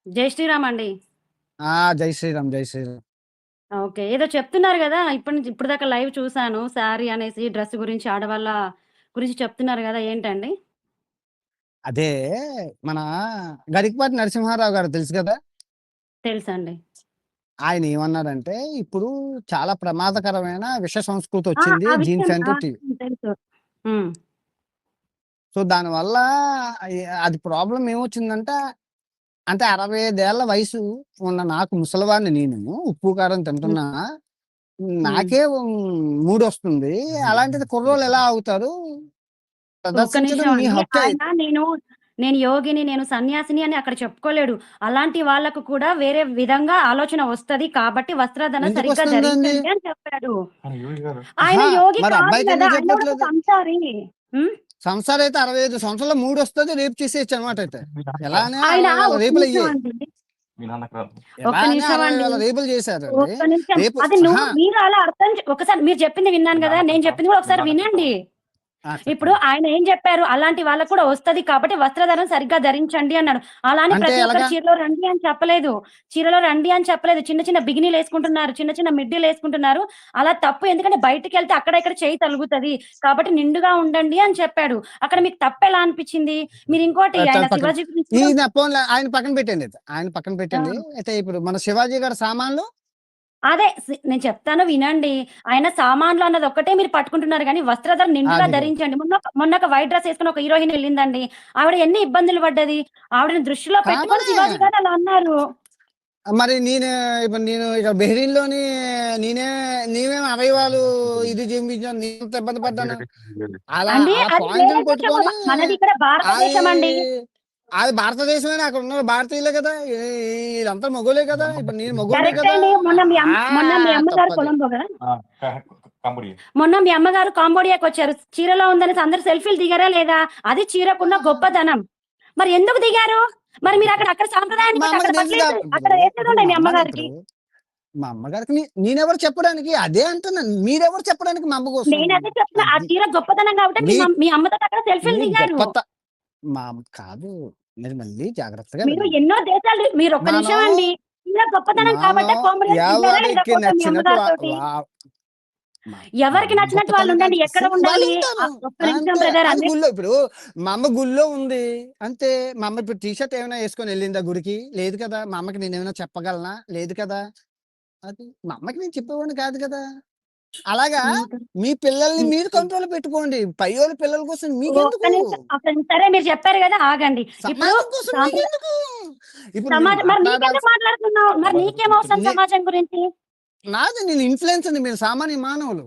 జై శ్రీరామ్ అండి. జై శ్రీరామ్, జై శ్రీరామ్. ఓకే. ఏదో చెప్తున్నారు గదా! ఇప్పటిదాకా లైవ్ చూసాను. శారీ అనేసి డ్రెస్ గురించి ఆడవాళ్ళ గురించి చెప్తున్నారు గదా! ఏంటండి? అదే మన గరికపాటి నరసింహారావు గారు తెలుసు కదా! తెలుసండి. ఆయన ఏమన్నారంటే, ఇప్పుడు చాలా ప్రమాదకరమైన విష సంస్కృతి ఆ! వచ్చింది ఆ విషయం జీన్స్ ప్యాంటు, తెలుసు. హ్మ్. సో దానివల్ల అది ప్రాబ్లమ్ ఏమొచ్చిందంటే, అంటే 65 ఏళ్ల వయసు ఉన్న నాకు, ముసలివాడిని నేను, ఉప్పు కారం హ్మ్. తింటున్నా. హ్మ్. నాకే మూడొస్తుంది. అలాంటిది కుర్రోళ్ళు ఎలా ఆగుతారు? ఒక్క ప్రదర్శించడం నిమిషం మీ అండి. హక్కే. నేను యోగిని, నేను సన్యాసిని అని అక్కడ చెప్పుకోలేడు. అలాంటి వాళ్ళకు కూడా వేరే విధంగా ఆలోచన వస్తది. కాబట్టి వస్త్రధారణ సరిగ్గా ఎందుకొస్తుందండి? ధరించండి అని చెప్పాడు. యోగి గారు ఆయన యోగి మరి కాదు అబ్బాయికి గదా! ఎందుకు ఆయన కూడా ఒక చెప్పట్లేదు? సంసారి. హ్మ్. సంసారం అయితే 65 సంవత్సరాల్లో మూడొస్తది, రేపు చేసేయచ్చు అనమాట. అయితే ఎలానే ఆయన 60,000 ఒక్క రేపులు నిమిషం అయ్యాయి. అండి. మీ నాన్నకు రాదు. ఒక్క ఎలానే నిమిషం అండి. 60,000 రేపులు చేశారండి. ఒక్క నిమిషం. రేపు అది మీరు అలా ఒకసారి మీరు చెప్పింది విన్నాను మీ గదా! నాన్నకు నేను రాదు. చెప్పింది కూడా మీ ఒకసారి నాన్నకు వినండి. రాదు. ఇప్పుడు చెప్పండి. ఆయన ఏం చెప్పారు? అలాంటి వాళ్ళకి కూడా వస్తది కాబట్టి వస్త్రధారణ సరిగ్గా ధరించండి అన్నాడు. అలా అని అంటే ప్రతి ఒక్కరు ఎలాగా? చీరలో రండి అని చెప్పలేదు. చీరలో రండి అని చెప్పలేదు. చిన్న చిన్న బిగినీలేసుకుంటున్నారు. చిన్న చిన్న మిడ్డీలేసుకుంటున్నారు. అలా తప్పు. ఎందుకంటే బయటికెళ్తే అక్కడ ఇక్కడ చెయ్యి తగులుతది. కాబట్టి నిండుగా ఉండండి అని చెప్పాడు. అక్కడ మీకు తప్పెలా అనిపిచ్చింది? మీరు ఇంకోటి ఆయన పక్కన శివాజీ గురించి కూడా ఈయన పోన్లే, ఆయన పక్కన పెట్టండి అయితే. ఆయన పక్కన ఆ! పెట్టండి. అయితే ఇప్పుడు మన శివాజీ గారి సామాన్లు అదే నేను చెప్తాను వినండి. ఆయన సామాన్లు అన్నది ఒక్కటే మీరు పట్టుకుంటున్నారు గానీ, వస్త్రధారణ నిండుగా అదిగో. ధరించండి. మొన్న ఒక వైట్ డ్రెస్ ఏసుకొని ఒక హీరోయిన్ ఎళ్ళిందండి. ఆవిడ ఎన్ని ఇబ్బందులు పడ్డది. ఆవిడని దృష్టిలో పెట్టుకొని కామనే. శివాజీ గారు అలా అన్నారు. మరి ఇప్పుడు నేను ఇక బెహ్రీన్‌లోని నేనేమి అవయవాలు ఇది చూపించాను, నేనెంత ఇబ్బంది అది వేరే పడ్డాను. విషయం, వేరే. అలా అండి ఆ అది వేరే పాయింట్‌ని దేశం. పట్టుకొని మనది ఇక్కడ అది భారతదేశం అండి. అది భారతదేశమేనా? అక్కడ ఉన్న భారతీయులే కదా! ఈళ్ళంతా మగోళ్ళే మీ కదా! అమ్మ ఇప్పుడు నేను మగోడినే కరెక్టే కదా! అండి. మొన్న మీ అమ్మగారు తప్పది. కొలంబో గదా! ఆ, కంబడి మొన్న మీ అమ్మగారు కాంబోడియాకొచ్చారు. చీరలో ఉందనేసి అందరూ సెల్ఫీలు దిగారా లేదా? అది చీరకున్న గొప్పదనం. మరి ఎందుకు దిగారు? మరి మీరక్కడ సాంప్రదాయాన్ని మా బట్టి అమ్మకి అక్కడ తెలుసుగా. బట్టలేసి ఇప్పుడు అక్కడ ఇప్పుడు వేసేదుండే మా మీ అమ్మని అమ్మగారికి. మా అమ్మగారికి నేనెవరు చెప్పడానికి? అదే అంటున్నాను. మీరెవరు చెప్పడానికి మా అమ్మ కోసం? నేనదే చెప్తున్నా. ఆ అది చీర గొప్పతనం కాబట్టి మీ మీ అమ్మతోటి అక్కడ సెల్ఫీలు మీ దిగారు. గొప్పత మా అమ్మ కాదు. మీరు మళ్ళీ జాగ్రత్తగా మీరు వినండి. ఎన్నో దేశాలు మీరొక్క నిమిషం మనం అండి. చీర గొప్పతనం కాబట్టే మనం కాంబోడియాకి దిగారా లేదా ఎవరికి ఫోటో మీ నచ్చినట్టు అమ్మగారితోటి? వా మా మా ఎవరికి అమ్మ నచ్చినట్టు వాళ్ళు గొప్పతనం ఉండండి. కాదు. ఎక్కడ ఉండాలి? వాళ్ళుంటారు. ఒక్క నిమిషం అంతే. బ్రదర్ అది గుళ్ళో ఇప్పుడు మా అమ్మ గుళ్ళో ఉంది. అంతే. మా అమ్మ ఇప్పుడు టీ షర్ట్ ఏమైనా యేసుకొని ఎళ్ళిందా గుడికి? లేదు కదా! మా అమ్మకి నేనేమైనా చెప్పగలనా? లేదు కదా! అది మా అమ్మకి నేను చెప్పేవాడిని కాదు కదా! అలాగా మీ పిల్లల్ని మీరు కంట్రోల్‌లో పెట్టుకోండి. పయ్యోళ్ళ పిల్లల కోసం ఒక్క మీకెందుకు? నిమిషం. సరే మీరు చెప్పారు గదా! ఆగండి. ఇప్పుడు సమాజం కోసం సాంప్ర మీకెందుకు? ఇప్పుడు మీరు సమాజం మరి నీకెందుకు మాట్లాడాల్సి మాట్లాడుతున్నావు? మరి సమాజం నీకేమవసరం నే సమాజం గురించి? నేను ఇన్‌ఫ్లుయెన్సర్‌ని, మీరు సామాన్య మానవులు.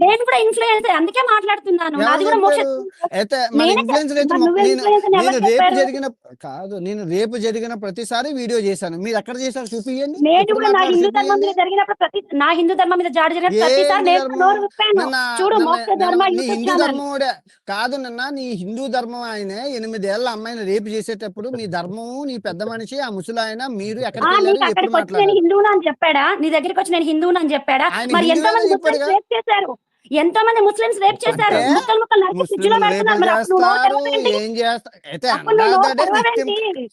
నేను కూడా ఇన్‌ఫ్లుయెన్సరే. అందుకే మాట్లాడుతున్నాను. ఎవరు నాది కూడా చెప్పారు? అయితే మన నేనే ఇన్‌ఫ్లుయెన్సర్ అయితే మరి నువ్వు నేను ఇన్‌ఫ్లుయెన్స్ అని నేను ఎవరు రేపు చెప్పారు? జరిగిన కాదు. నేను రేపు జరిగిన ప్రతిసారి వీడియో చేశాను. మీరెక్కడ చేశారో చూపియండి. నేను ఎప్పుడు కూడా మాట్లాడారో చూపియండి. నా హిందూ ధర్మం మీద దాడి జరిగిన ఏ ప్రతిసారి హిందూ నేను కూడా ధర్మం? నోరు విప్పాను. నిన్న చూడు నిన్న మోక్ష నిన్న ధర్మ నీ యూట్యూబ్ హిందూ ఛానల్. ధర్మమోడే కాదు. నీ హిందూ ధర్మం ఆయనే 8 ఏళ్ల అమ్మాయిని రేపు చేసేటప్పుడు మీ ధర్మము, నీ పెద్ద మనిషి, ఆ ముసలాయన మీరు ఎక్కడికెళ్లారు? నీకు ఎప్పుడు అక్కడికొచ్చి నేను మాట్లాడారు? హిందువుని అని చెప్పాడా? నీ దగ్గరికొచ్చి నేను హిందువుని అని చెప్పాడా? ఆయన మరి ఎంతో హిందువేనని మంది ముస్లిమ్స్ చెప్పాడుగా. రేప్ చేశారు. ఎంతో మంది ముస్లిమ్స్ రేప్ చేశారు. అంటే ముక్కలు ముక్కలు నరికి ఫ్రిడ్జ్‌లో ముస్లింలు పెడుతున్నారు. రేపులు మరి అప్పుడు నువ్వు నోరు చేస్తారు. తెరవవేంటి? ఏం చేస్తా అయితే అప్పుడు ఎండ్ నువ్వు ఆఫ్ ద నోరు డే విక్టిమ్. తెరవవేంటి?